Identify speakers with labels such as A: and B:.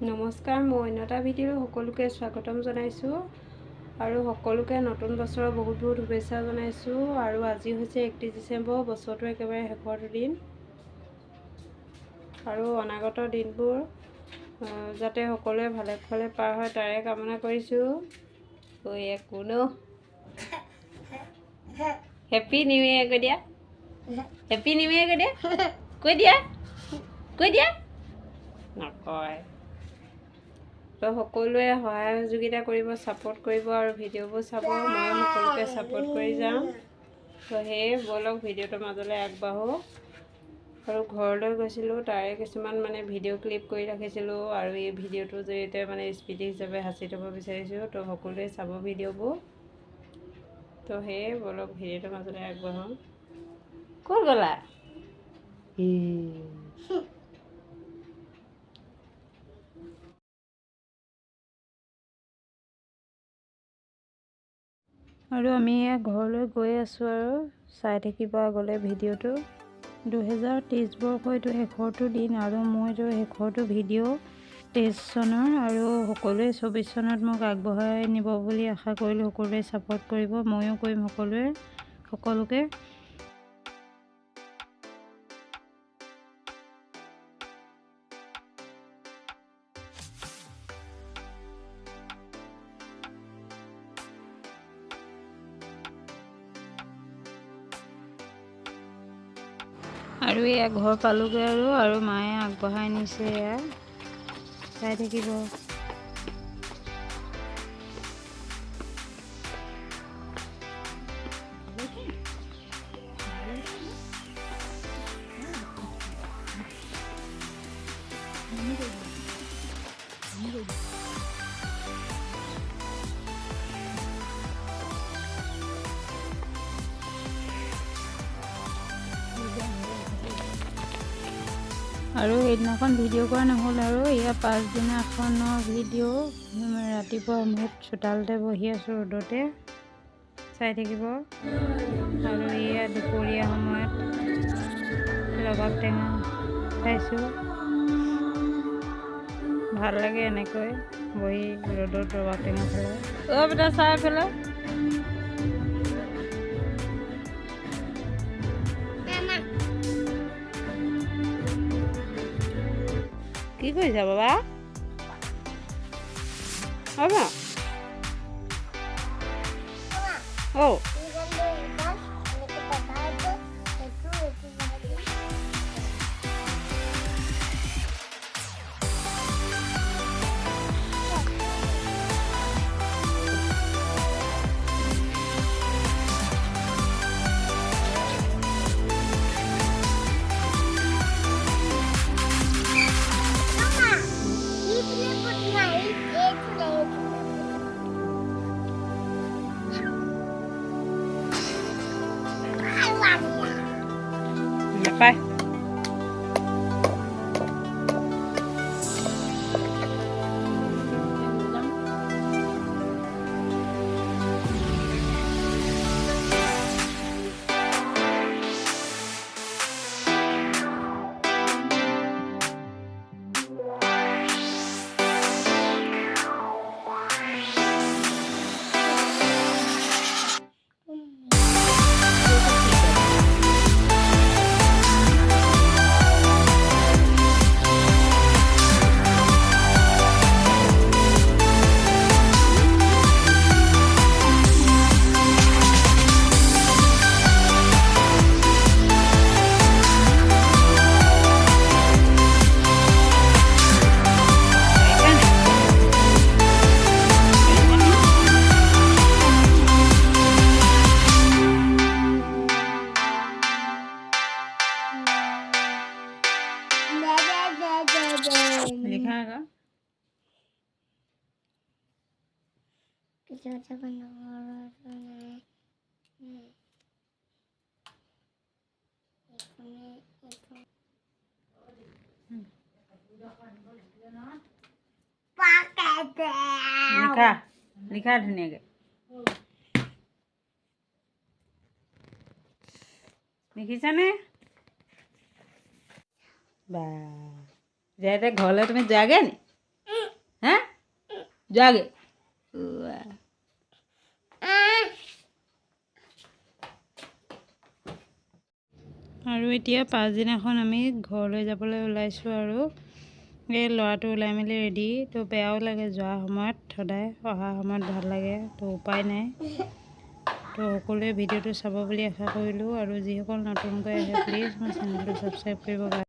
A: নমস্কাৰ, মই অন্যটা ভিডিঅ' সকলোকে স্বাগতম জনাইছোঁ আৰু সকলোকে নতুন বছৰৰ বহুত বহুত শুভেচ্ছা জনাইছোঁ। আৰু আজি হৈছে 31 ডিচেম্বৰ, বছৰটো একেবাৰে শেষৰ দিন আৰু অনাগত দিনবোৰ যাতে সকলোৱে ভালে কুশলে পাৰ হয় তাৰে কামনা কৰিছোঁ। কোনো হেপী নিউ ইয়েৰ কৈ দিয়া, হেপী নিউ ইয়েৰ কৈ দিয়া, কৈ দিয়া নকয়। তো সকলোৱে সহায় সহযোগিতা কৰিব, ছাপোৰ্ট কৰিব আৰু ভিডিঅ'বোৰ চাব। মই সকলোকে ছাপোৰ্ট কৰি যাম। তো সেয়ে ব'লক ভিডিঅ'টোৰ মাজলৈ আগবাঢ়োঁ। আৰু ঘৰলৈ গৈছিলোঁ, তাৰে কিছুমান ভিডিঅ' ক্লিপ কৰি ৰাখিছিলোঁ আৰু এই ভিডিঅ'টোৰ জৰিয়তে স্মৃতি হিচাপে সাঁচি থ'ব বিচাৰিছোঁ। তো সকলোৱে চাব ভিডিঅ'বোৰ। তো সেয়ে ব'লক ভিডিঅ'টোৰ মাজলৈ আগবাঢ়োঁ। ক'ত গ'লা? আৰু আমি ঘৰলৈ গৈ আছোঁ আৰু চাই থাকিব আগলৈ ভিডিঅ'টো। 2023 বৰ্ষ এইটো শেষৰটো দিন আৰু মই এইটো শেষৰটো ভিডিঅ' 23 চনৰ আৰু সকলোৱে 24 চনত মোক আগবঢ়াই নিব বুলি আশা কৰিলোঁ। সকলোৱে ছাপোৰ্ট কৰিব, ময়ো কৰিম সকলোকে। আৰু এয়া ঘৰ পালোগৈ আৰু মায়ে আগবঢ়াই নিছে, এয়া চাই থাকিব। আৰু সেইদিনাখন ভিডিঅ' কৰা নহ'ল আৰু ইয়াৰ পাছদিনাখনৰ ভিডিঅ' ৰাতিপুৱা সময়ত চোতালতে বহি আছোঁ ৰ'দতে, চাই থাকিব। আৰু এয়া দুপৰীয়া সময়ত ৰবাব টেঙা খাইছোঁ। ভাল লাগে এনেকৈ বহি ৰ'দত ৰবাব টেঙা খালে। বেটা চাই পেলাই কি কৰিছা বাবা? Bye. লিখা ধুনীয়াকে। দেখিছানে বা এতিয়া ঘৰলৈ তুমি যোৱাগে নি হা যোৱাগে আৰু এতিয়া পাছদিনাখন আমি ঘৰলৈ যাবলৈ ওলাইছোঁ আৰু এই ল'ৰাটো ওলাই মেলি ৰেডি তো বেয়াও লাগে যোৱা সময়ত সদায় অহা সময়ত ভাল লাগে তো উপায় নাই তো সকলোৱে ভিডিঅ'টো চাব বুলি আশা কৰিলোঁ আৰু যিসকল নতুনকৈ আহে প্লিজ মোৰ চেনেলটো ছাবস্ক্ৰাইব কৰিব।